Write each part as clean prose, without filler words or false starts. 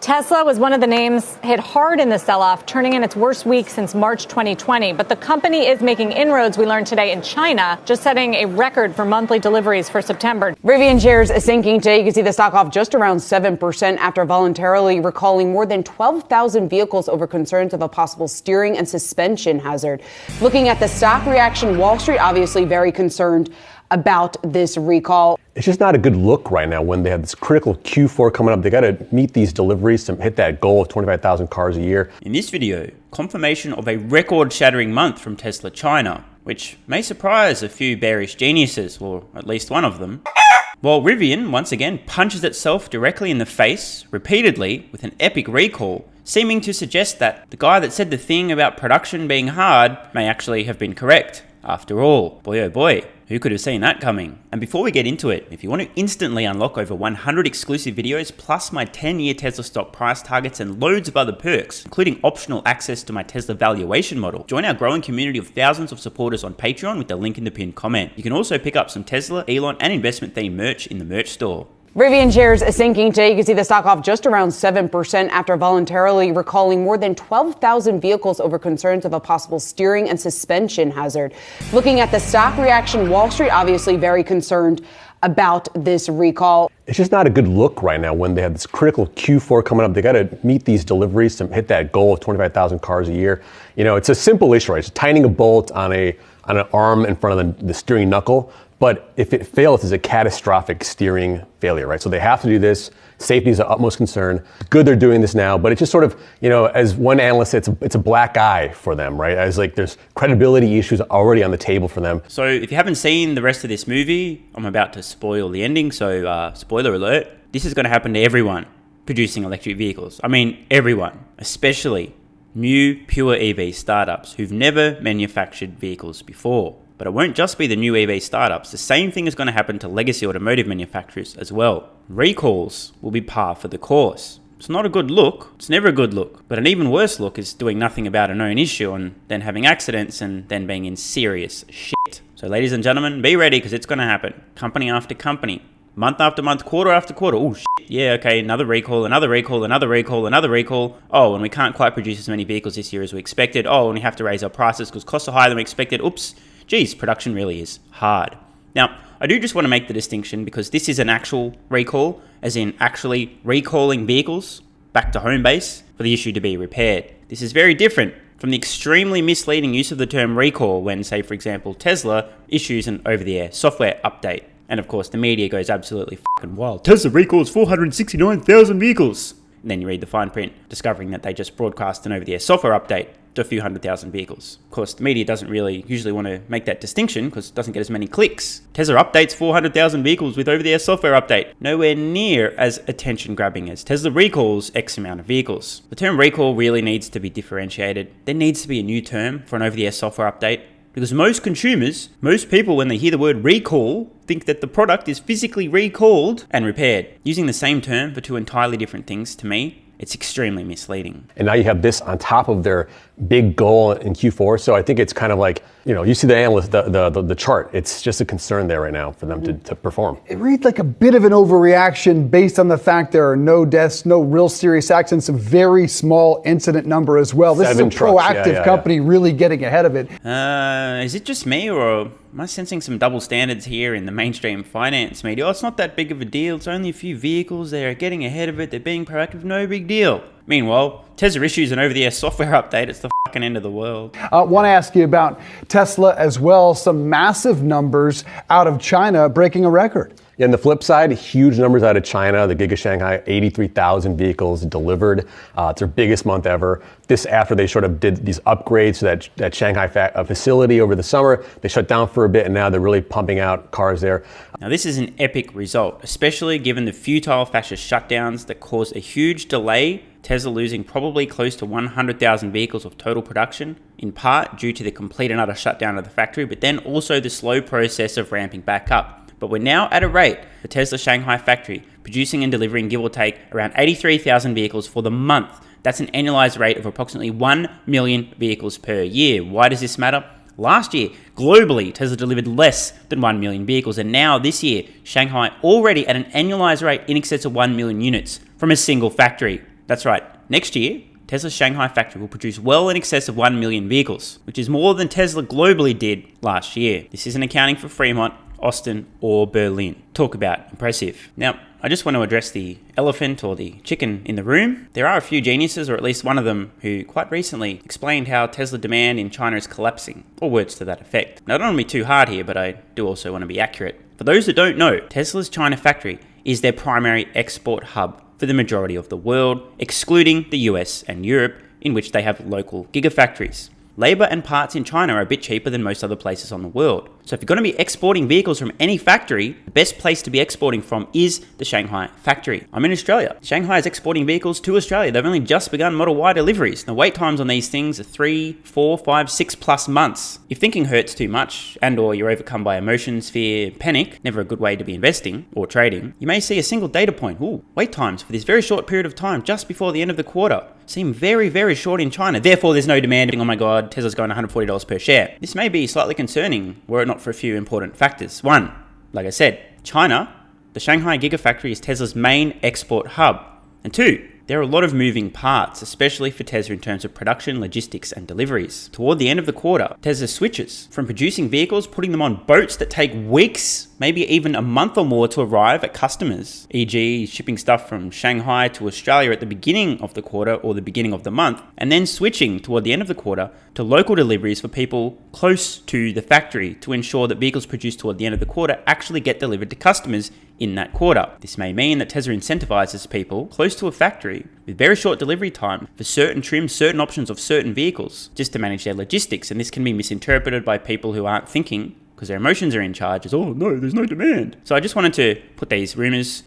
Tesla was one of the names hit hard in the sell-off, turning in its worst week since March 2020. But the company is making inroads, we learned today, in China, just setting a record for monthly deliveries for September. Rivian shares sinking today. You can see the stock off just around 7% after voluntarily recalling more than 12,000 vehicles over concerns of a possible steering and suspension hazard. Looking at the stock reaction, Wall Street obviously very concerned about this recall. It's just not a good look right now when they have this critical Q4 coming up. They got to meet these deliveries to hit that goal of 25,000 cars a year. In this video, confirmation of a record-shattering month from Tesla China, which may surprise a few bearish geniuses, or at least one of them. While Rivian once again punches itself directly in the face, repeatedly, with an epic recall, seeming to suggest that the guy that said the thing about production being hard may actually have been correct. After all, boy oh boy, who could have seen that coming? And before we get into it, if you want to instantly unlock over 100 exclusive videos, plus my 10-year Tesla stock price targets and loads of other perks, including optional access to my Tesla valuation model, join our growing community of thousands of supporters on Patreon with the link in the pinned comment. You can also pick up some Tesla, Elon, and investment-themed merch in the merch store. Rivian shares sinking today. You can see the stock off just around 7% after voluntarily recalling more than 12,000 vehicles over concerns of a possible steering and suspension hazard. Looking at the stock reaction, Wall Street obviously very concerned about this recall. It's just not a good look right now when they have this critical Q4 coming up. They got to meet these deliveries to hit that goal of 25,000 cars a year. You know, it's a simple issue, right? It's tightening a bolt on an arm in front of the steering knuckle. But if it fails, it's a catastrophic steering failure, right? So they have to do this. Safety is the utmost concern. Good they're doing this now, but it's just sort of, you know, as one analyst said, it's a black eye for them, right? As like there's credibility issues already on the table for them. So if you haven't seen the rest of this movie, I'm about to spoil the ending, so spoiler alert. This is going to happen to everyone producing electric vehicles. I mean, everyone, especially new pure EV startups who've never manufactured vehicles before. But it won't just be the new EV startups. The same thing is going to happen to legacy automotive manufacturers as well. Recalls will be par for the course. It's not a good look. It's never a good look. But an even worse look is doing nothing about a known issue and then having accidents and then being in serious shit. So ladies and gentlemen, be ready because it's going to happen. Company after company. Month after month, quarter after quarter. Oh, shit. Yeah, okay, another recall, another recall, another recall, another recall. Oh, and we can't quite produce as many vehicles this year as we expected. Oh, and we have to raise our prices because costs are higher than we expected. Oops. Geez, production really is hard. Now, I do just want to make the distinction because this is an actual recall, as in actually recalling vehicles back to home base for the issue to be repaired. This is very different from the extremely misleading use of the term recall when, say, for example, Tesla issues an over-the-air software update. And of course, the media goes absolutely fucking wild. Tesla recalls 469,000 vehicles. And then you read the fine print, discovering that they just broadcast an over-the-air software update to a few 100,000 vehicles. Of course, the media doesn't really usually want to make that distinction because it doesn't get as many clicks. Tesla updates 400,000 vehicles with over-the-air software update. Nowhere near as attention-grabbing as Tesla recalls X amount of vehicles. The term recall really needs to be differentiated. There needs to be a new term for an over-the-air software update because most consumers, most people, when they hear the word recall, think that the product is physically recalled and repaired. Using the same term for two entirely different things, to me, it's extremely misleading. And now you have this on top of their big goal in Q4. So I think it's kind of like, you know, you see the analyst, the chart. It's just a concern there right now for them to perform. It reads like a bit of an overreaction based on the fact there are no deaths, no real serious accidents, a very small incident number as well. This is a proactive company really getting ahead of it. Is it just me or am I sensing some double standards here in the mainstream finance media? Oh, it's not that big of a deal. It's only a few vehicles. They're getting ahead of it. They're being proactive. No big deal. Meanwhile, Tesla issues an over-the-air software update. It's the fucking end of the world. I want to ask you about Tesla as well. Some massive numbers out of China breaking a record. Yeah, on the flip side, huge numbers out of China. The Giga Shanghai, 83,000 vehicles delivered. It's their biggest month ever. This after they sort of did these upgrades to that Shanghai facility over the summer. They shut down for a bit, and now they're really pumping out cars there. Now, this is an epic result, especially given the futile fascist shutdowns that caused a huge delay, Tesla losing probably close to 100,000 vehicles of total production, in part due to the complete and utter shutdown of the factory, but then also the slow process of ramping back up. But we're now at a rate, the Tesla Shanghai factory, producing and delivering give or take around 83,000 vehicles for the month. That's an annualized rate of approximately 1 million vehicles per year. Why does this matter? Last year, globally, Tesla delivered less than 1 million vehicles. And now this year, Shanghai already at an annualized rate in excess of 1 million units from a single factory. That's right. Next year, Tesla's Shanghai factory will produce well in excess of 1 million vehicles, which is more than Tesla globally did last year. This isn't accounting for Fremont, Austin, or Berlin. Talk about impressive. Now, I just want to address the elephant or the chicken in the room. There are a few geniuses, or at least one of them, who quite recently explained how Tesla demand in China is collapsing, or words to that effect. Now, I don't want to be too hard here, but I do also want to be accurate. For those that don't know, Tesla's China factory is their primary export hub for the majority of the world, excluding the US and Europe, in which they have local gigafactories. Labour and parts in China are a bit cheaper than most other places on the world. So if you're going to be exporting vehicles from any factory, the best place to be exporting from is the Shanghai factory. I'm in Australia. Shanghai is exporting vehicles to Australia. They've only just begun Model Y deliveries. The wait times on these things are 3, 4, 5, 6+ months. If thinking hurts too much and or you're overcome by emotions, fear, panic, never a good way to be investing or trading, you may see a single data point. Wait times for this very short period of time just before the end of the quarter seem very, very short in China. Therefore, there's no demand. Oh my God, Tesla's going $140 per share. This may be slightly concerning were it not for a few important factors. One, like I said, China, the Shanghai Gigafactory is Tesla's main export hub. And two, there are a lot of moving parts, especially for Tesla in terms of production, logistics, and deliveries. Toward the end of the quarter, Tesla switches from producing vehicles, putting them on boats that take weeks, maybe even a month or more to arrive at customers, e.g. shipping stuff from Shanghai to Australia at the beginning of the quarter or the beginning of the month, and then switching toward the end of the quarter to local deliveries for people close to the factory to ensure that vehicles produced toward the end of the quarter actually get delivered to customers in that quarter. This may mean that Tesla incentivizes people close to a factory with very short delivery time for certain trims, certain options of certain vehicles, just to manage their logistics. And this can be misinterpreted by people who aren't thinking, because their emotions are in charge, as, oh no, there's no demand. So I just wanted to put these rumors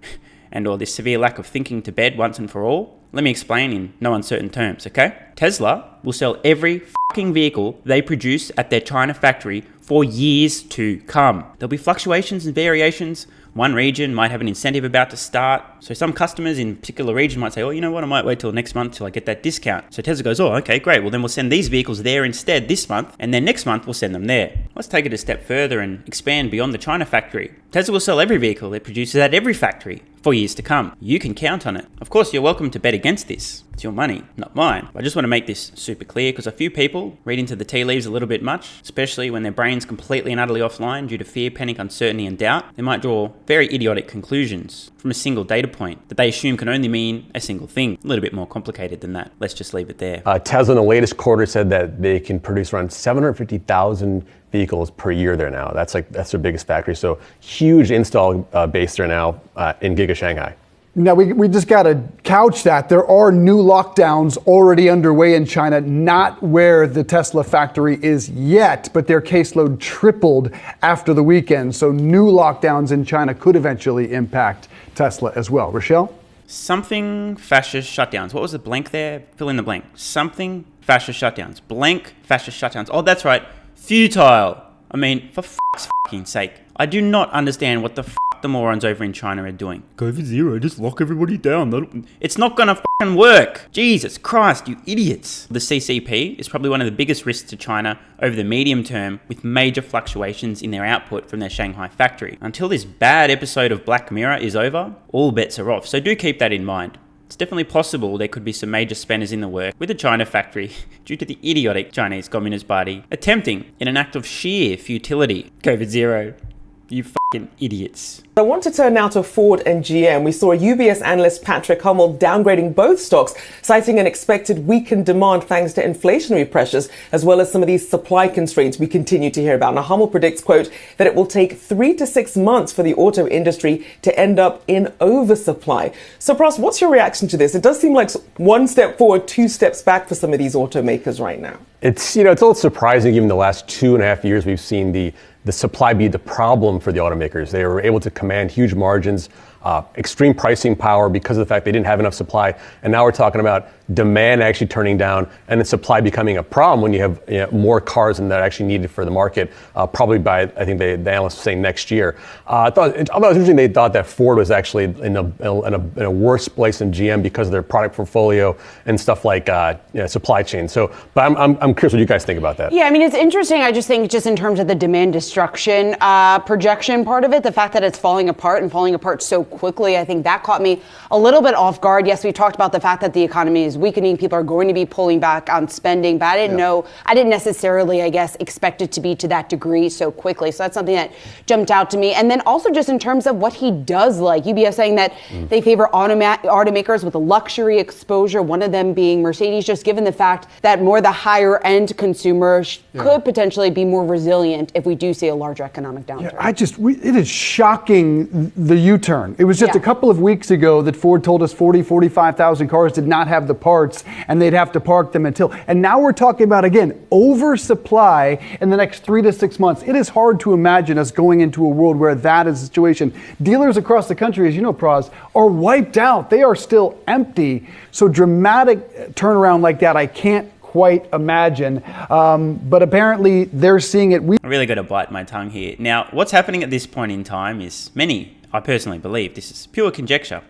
and or this severe lack of thinking to bed once and for all. Let me explain in no uncertain terms, okay? Tesla will sell every fucking vehicle they produce at their China factory for years to come. There'll be fluctuations and variations. One region might have an incentive about to start. So some customers in a particular region might say, oh, you know what, I might wait till next month till I get that discount. So Tesla goes, oh, okay, great. Well, then we'll send these vehicles there instead this month. And then next month, we'll send them there. Let's take it a step further and expand beyond the China factory. Tesla will sell every vehicle it produces at every factory for years to come. You can count on it. Of course, you're welcome to bet against this. It's your money, not mine. I just want to make this super clear because a few people read into the tea leaves a little bit much, especially when their brain's completely and utterly offline due to fear, panic, uncertainty, and doubt. They might draw very idiotic conclusions from a single data point that they assume can only mean a single thing. A little bit more complicated than that. Let's just leave it there. Tesla in the latest quarter said that they can produce around 750,000 vehicles per year there now. That's their biggest factory. So huge install base there now in Giga Shanghai. Now, we just got to couch that. There are new lockdowns already underway in China, not where the Tesla factory is yet, but their caseload tripled after the weekend. So new lockdowns in China could eventually impact Tesla as well. Rochelle? Something fascist shutdowns. What was the blank there? Fill in the blank. Something fascist shutdowns. Blank fascist shutdowns. Oh, that's right. Futile. I mean, for fuck's fucking sake. I do not understand what the the morons over in China are doing. COVID zero, just lock everybody down. It's not gonna fucking work. Jesus Christ, you idiots. The CCP is probably one of the biggest risks to China over the medium term, with major fluctuations in their output from their Shanghai factory. Until this bad episode of Black Mirror is over, all bets are off. So do keep that in mind. It's definitely possible there could be some major spanners in the work with the China factory due to the idiotic Chinese Communist Party attempting, in an act of sheer futility, COVID zero. You fucking idiots. I want to turn now to Ford and GM. We saw UBS analyst Patrick Hummel downgrading both stocks, citing an expected weakened demand thanks to inflationary pressures, as well as some of these supply constraints we continue to hear about. Now, Hummel predicts, quote, that it will take 3 to 6 months for the auto industry to end up in oversupply. So, Pras, what's your reaction to this? It does seem like 1 step forward, 2 steps back for some of these automakers right now. It's a little surprising, given the last 2.5 years we've seen the supply be the problem for the automakers. They were able to command huge margins, extreme pricing power because of the fact they didn't have enough supply. And now we're talking about demand actually turning down and the supply becoming a problem when you have more cars than that are actually needed for the market, probably by, I think the analysts were saying next year. I thought it was interesting they thought that Ford was actually in a worse place than GM because of their product portfolio and stuff like supply chain. So, but I'm curious what you guys think about that. Yeah, I mean, it's interesting. I just think just in terms of the demand destruction projection part of it, the fact that it's falling apart and falling apart so quickly. I think that caught me a little bit off guard. Yes, we talked about the fact that the economy is weakening. People are going to be pulling back on spending, but I didn't necessarily, I guess, expect it to be to that degree so quickly. So that's something that jumped out to me. And then also just in terms of what he does like, UBS saying that they favor automakers with a luxury exposure, one of them being Mercedes, just given the fact that more the higher end consumer could potentially be more resilient if we do see a larger economic downturn. It is shocking, the U-turn. It was just a couple of weeks ago that Ford told us 45,000 cars did not have the parts and they'd have to park them and now we're talking about, again, oversupply in the next 3 to 6 months. It is hard to imagine us going into a world where that is the situation. Dealers across the country, as you know, Praz, are wiped out. They are still empty. So dramatic turnaround like that, I can't quite imagine. But apparently they're seeing it. I really got to bite my tongue here. Now, what's happening at this point in time is I personally believe, this is pure conjecture,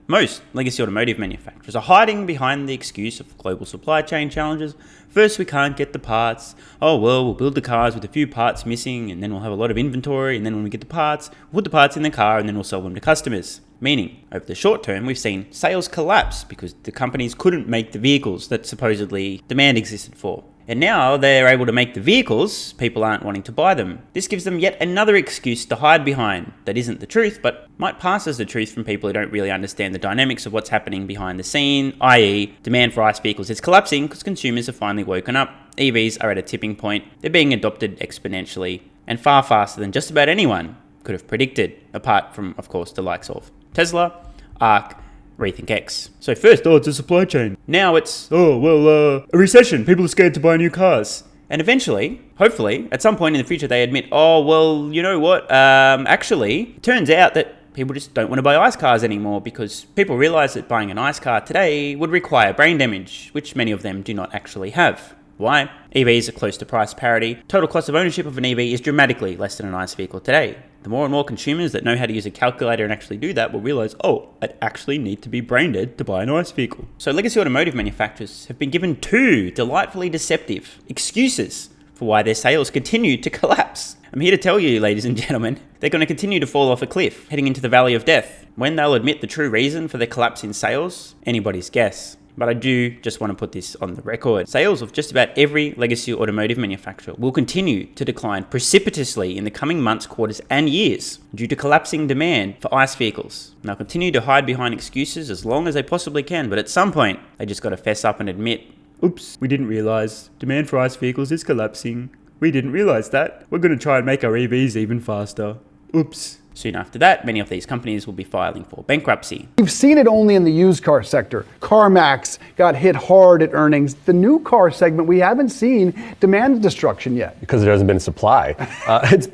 most legacy automotive manufacturers are hiding behind the excuse of global supply chain challenges. First, we can't get the parts. Oh, well, we'll build the cars with a few parts missing, and then we'll have a lot of inventory, and then when we get the parts, we'll put the parts in the car, and then we'll sell them to customers. Meaning, over the short term, we've seen sales collapse because the companies couldn't make the vehicles that supposedly demand existed for. And now they're able to make the vehicles, people aren't wanting to buy them. This gives them yet another excuse to hide behind that isn't the truth, but might pass as the truth from people who don't really understand the dynamics of what's happening behind the scene, i.e. demand for ICE vehicles is collapsing because consumers have finally woken up. EVs are at a tipping point. They're being adopted exponentially and far faster than just about anyone could have predicted, apart from, of course, the likes of Tesla, Arc, Rethink X. So first, it's a supply chain. Now it's, a recession. People are scared to buy new cars. And eventually, hopefully, at some point in the future, they admit, you know what? Actually, it turns out that people just don't want to buy ICE cars anymore because people realize that buying an ICE car today would require brain damage, which many of them do not actually have. Why? EVs are close to price parity. Total cost of ownership of an EV is dramatically less than an ICE vehicle today. The more and more consumers that know how to use a calculator and actually do that will realize, I actually need to be brain dead to buy an ICE vehicle. So legacy automotive manufacturers have been given two delightfully deceptive excuses for why their sales continue to collapse. I'm here to tell you, ladies and gentlemen, they're going to continue to fall off a cliff, heading into the valley of death. When they'll admit the true reason for their collapse in sales, anybody's guess. But I do just want to put this on the record. Sales of just about every legacy automotive manufacturer will continue to decline precipitously in the coming months, quarters, and years due to collapsing demand for ICE vehicles. And they'll continue to hide behind excuses as long as they possibly can, but at some point, they just got to fess up and admit, oops, we didn't realize demand for ICE vehicles is collapsing. We didn't realize that. We're going to try and make our EVs even faster. Oops. Soon after that, many of these companies will be filing for bankruptcy. We've seen it only in the used car sector. CarMax got hit hard at earnings. The new car segment, we haven't seen demand destruction yet. Because there hasn't been supply.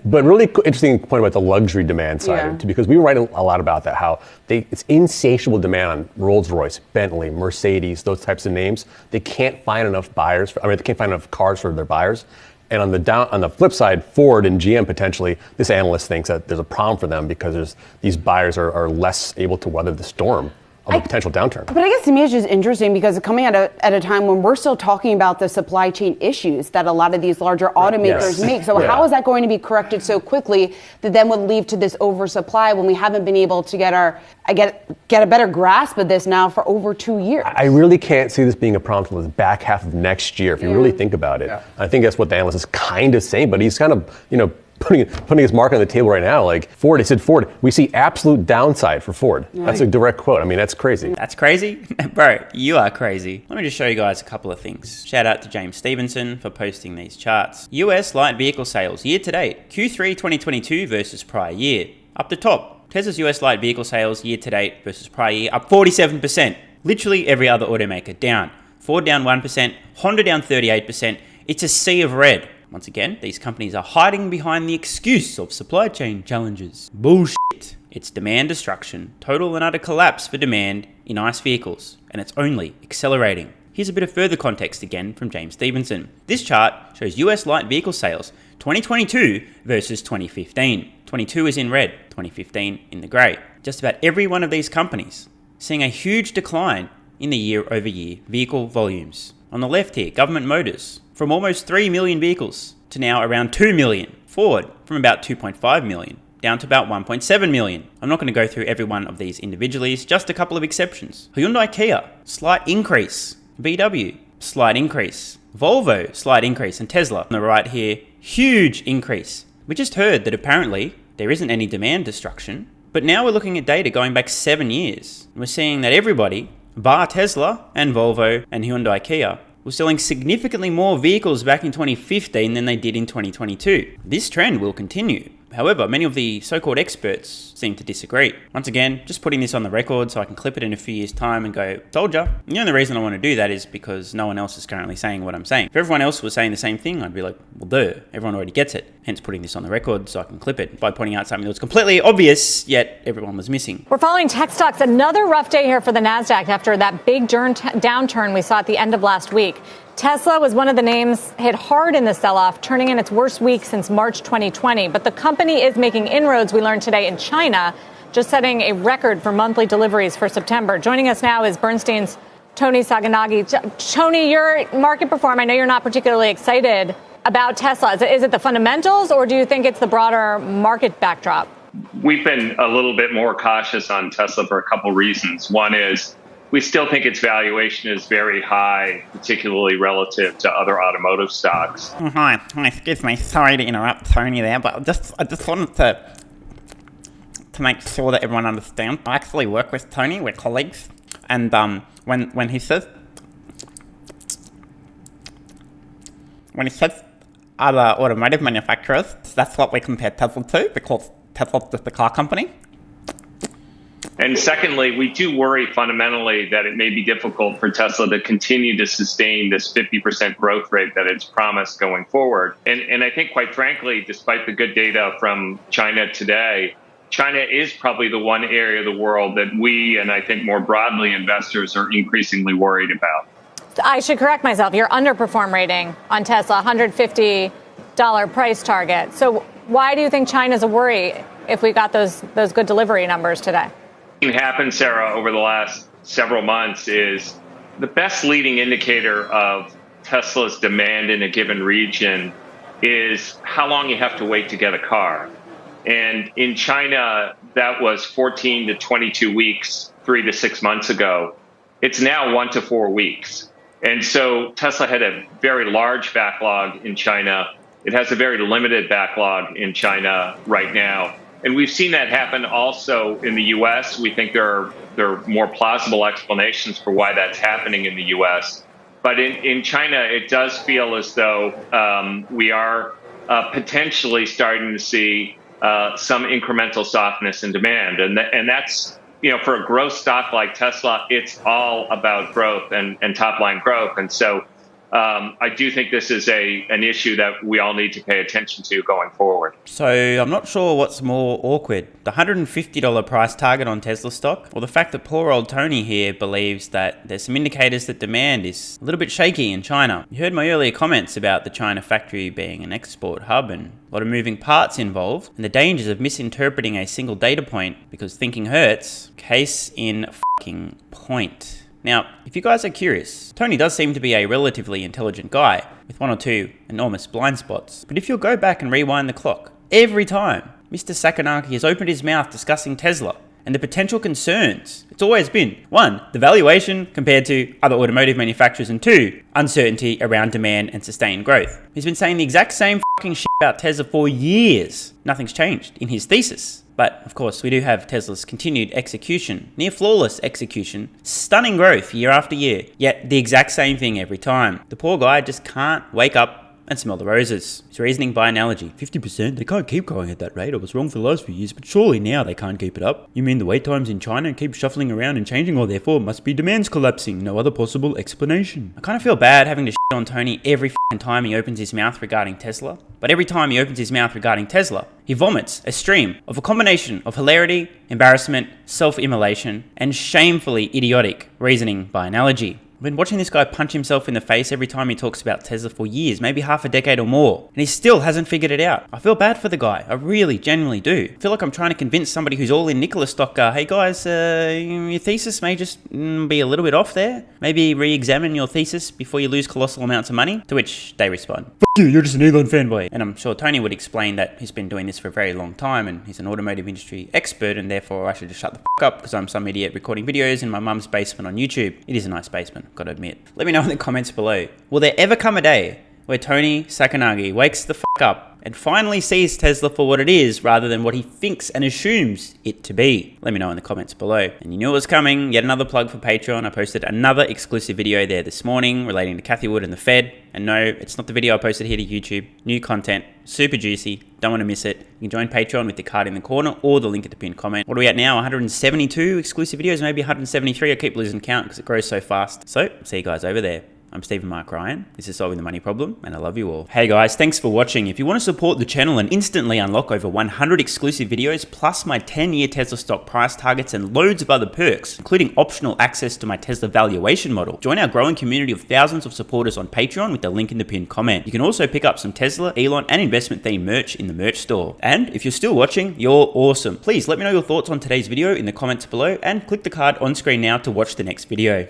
But really interesting point about the luxury demand side, because we write a lot about that, how it's insatiable demand on Rolls-Royce, Bentley, Mercedes, those types of names. They can't find enough buyers. They can't find enough cars for their buyers. And on the flip side, Ford and GM potentially, this analyst thinks that there's a problem for them because these buyers are less able to weather the storm of a potential downturn. But I guess to me it's just interesting because coming at a time when we're still talking about the supply chain issues that a lot of these larger automakers make. So how is that going to be corrected so quickly that then would lead to this oversupply when we haven't been able to get a better grasp of this now for over 2 years? I really can't see this being a problem until the back half of next year, if you really think about it. I think that's what the analyst is kind of saying, but he's kind of, putting his mark on the table right now. Like Ford, he said, Ford, we see absolute downside for Ford. Right. That's a direct quote. That's crazy. That's crazy? Bro, you are crazy. Let me just show you guys a couple of things. Shout out to James Stevenson for posting these charts. US light vehicle sales year to date, Q3 2022 versus prior year. Up the top, Tesla's US light vehicle sales year to date versus prior year up 47%. Literally every other automaker down. Ford down 1%, Honda down 38%. It's a sea of red. Once again, these companies are hiding behind the excuse of supply chain challenges. Bullshit. It's demand destruction, total and utter collapse for demand in ICE vehicles, and it's only accelerating. Here's a bit of further context again from James Stevenson. This chart shows US light vehicle sales 2022 versus 2015. 22 is in red, 2015 in the grey. Just about every one of these companies seeing a huge decline in the year-over-year vehicle volumes. On the left here, Government Motors, from almost 3 million vehicles to now around 2 million. Ford, from about 2.5 million, down to about 1.7 million. I'm not going to go through every one of these individually, just a couple of exceptions. Hyundai Kia, slight increase. VW, slight increase. Volvo, slight increase. And Tesla on the right here, huge increase. We just heard that apparently there isn't any demand destruction, but now we're looking at data going back 7 years. And we're seeing that everybody, bar Tesla and Volvo and Hyundai Kia, was selling significantly more vehicles back in 2015 than they did in 2022. This trend will continue. However, many of the so-called experts seem to disagree. Once again, just putting this on the record so I can clip it in a few years' time and go, told ya. And the only reason I want to do that is because no one else is currently saying what I'm saying. If everyone else was saying the same thing, I'd be like, well, duh, everyone already gets it. Hence putting this on the record so I can clip it by pointing out something that was completely obvious, yet everyone was missing. We're following tech stocks. Another rough day here for the NASDAQ after that big downturn we saw at the end of last week. Tesla was one of the names hit hard in the sell-off, turning in its worst week since March 2020. But the company is making inroads, we learned today, in China, just setting a record for monthly deliveries for September. Joining us now is Bernstein's Tony Sacconaghi. Tony, your market perform. I know you're not particularly excited about Tesla. Is it the fundamentals, or do you think it's the broader market backdrop? We've been a little bit more cautious on Tesla for a couple reasons. One is we still think its valuation is very high, particularly relative to other automotive stocks. Hi, excuse me. Sorry to interrupt Tony there, but I just wanted to make sure that everyone understands. I actually work with Tony. We're colleagues, and when he says other automotive manufacturers, that's what we compare Tesla to, because Tesla's just a car company. And secondly, we do worry fundamentally that it may be difficult for Tesla to continue to sustain this 50% growth rate that it's promised going forward. And I think, quite frankly, despite the good data from China today, China is probably the one area of the world that we, and I think more broadly, investors are increasingly worried about. I should correct myself. Your underperform rating on Tesla, $150 price target. So why do you think China's a worry if we got those good delivery numbers today? What happened, Sarah, over the last several months is the best leading indicator of Tesla's demand in a given region is how long you have to wait to get a car. And in China, that was 14 to 22 weeks, 3 to 6 months ago. It's now 1 to 4 weeks. And so Tesla had a very large backlog in China. It has a very limited backlog in China right now. And we've seen that happen also in the U.S. We think there are more plausible explanations for why that's happening in the U.S. But in China, it does feel as though we are potentially starting to see some incremental softness in demand. And that's, for a growth stock like Tesla, it's all about growth and top line growth. And so I do think this is an issue that we all need to pay attention to going forward. So I'm not sure what's more awkward, the $150 price target on Tesla stock, or the fact that poor old Tony here believes that there's some indicators that demand is a little bit shaky in China. You heard my earlier comments about the China factory being an export hub and a lot of moving parts involved, and the dangers of misinterpreting a single data point because thinking hurts. Case in fucking point. Now, if you guys are curious, Tony does seem to be a relatively intelligent guy with 1 or 2 enormous blind spots. But if you'll go back and rewind the clock, every time Mr. Sacconaghi has opened his mouth discussing Tesla and the potential concerns, it's always been 1, the valuation compared to other automotive manufacturers, and 2, uncertainty around demand and sustained growth. He's been saying the exact same fucking shit about Tesla for years. Nothing's changed in his thesis. But, of course, we do have Tesla's continued execution, near flawless execution, stunning growth year after year, yet the exact same thing every time. The poor guy just can't wake up and smell the roses. His reasoning by analogy. 50%? They can't keep going at that rate. I was wrong for the last few years, but surely now they can't keep it up. You mean the wait times in China keep shuffling around and changing, or therefore must be demand's collapsing? No other possible explanation. I kind of feel bad having to shit on Tony every time he opens his mouth regarding Tesla. But every time he opens his mouth regarding Tesla, he vomits a stream of a combination of hilarity, embarrassment, self-immolation, and shamefully idiotic reasoning by analogy. I've been watching this guy punch himself in the face every time he talks about Tesla for years, maybe half a decade or more, and he still hasn't figured it out. I feel bad for the guy. I really, genuinely do. I feel like I'm trying to convince somebody who's all in Nikola stock, hey guys, your thesis may just be a little bit off there. Maybe re-examine your thesis before you lose colossal amounts of money. To which they respond, "F you, you're just an Elon fanboy." And I'm sure Tony would explain that he's been doing this for a very long time and he's an automotive industry expert, and therefore I should just shut the f up because I'm some idiot recording videos in my mum's basement on YouTube. It is a nice basement, gotta admit. Let me know in the comments below. Will there ever come a day where Tony Sacconaghi wakes the f up and finally sees Tesla for what it is rather than what he thinks and assumes it to be? Let me know in the comments below. And you knew it was coming. Yet another plug for Patreon. I posted another exclusive video there this morning relating to Cathie Wood and the Fed. And no, it's not the video I posted here to YouTube. New content, super juicy. Don't want to miss it. You can join Patreon with the card in the corner or the link at the pinned comment. What are we at now? 172 exclusive videos, maybe 173. I keep losing count because it grows so fast. So, see you guys over there. I'm Stephen Mark Ryan. This is Solving the Money Problem, and I love you all. Hey guys, thanks for watching. If you want to support the channel and instantly unlock over 100 exclusive videos, plus my 10-year Tesla stock price targets and loads of other perks, including optional access to my Tesla valuation model, join our growing community of thousands of supporters on Patreon with the link in the pinned comment. You can also pick up some Tesla, Elon, and investment-themed merch in the merch store. And if you're still watching, you're awesome. Please let me know your thoughts on today's video in the comments below, and click the card on screen now to watch the next video.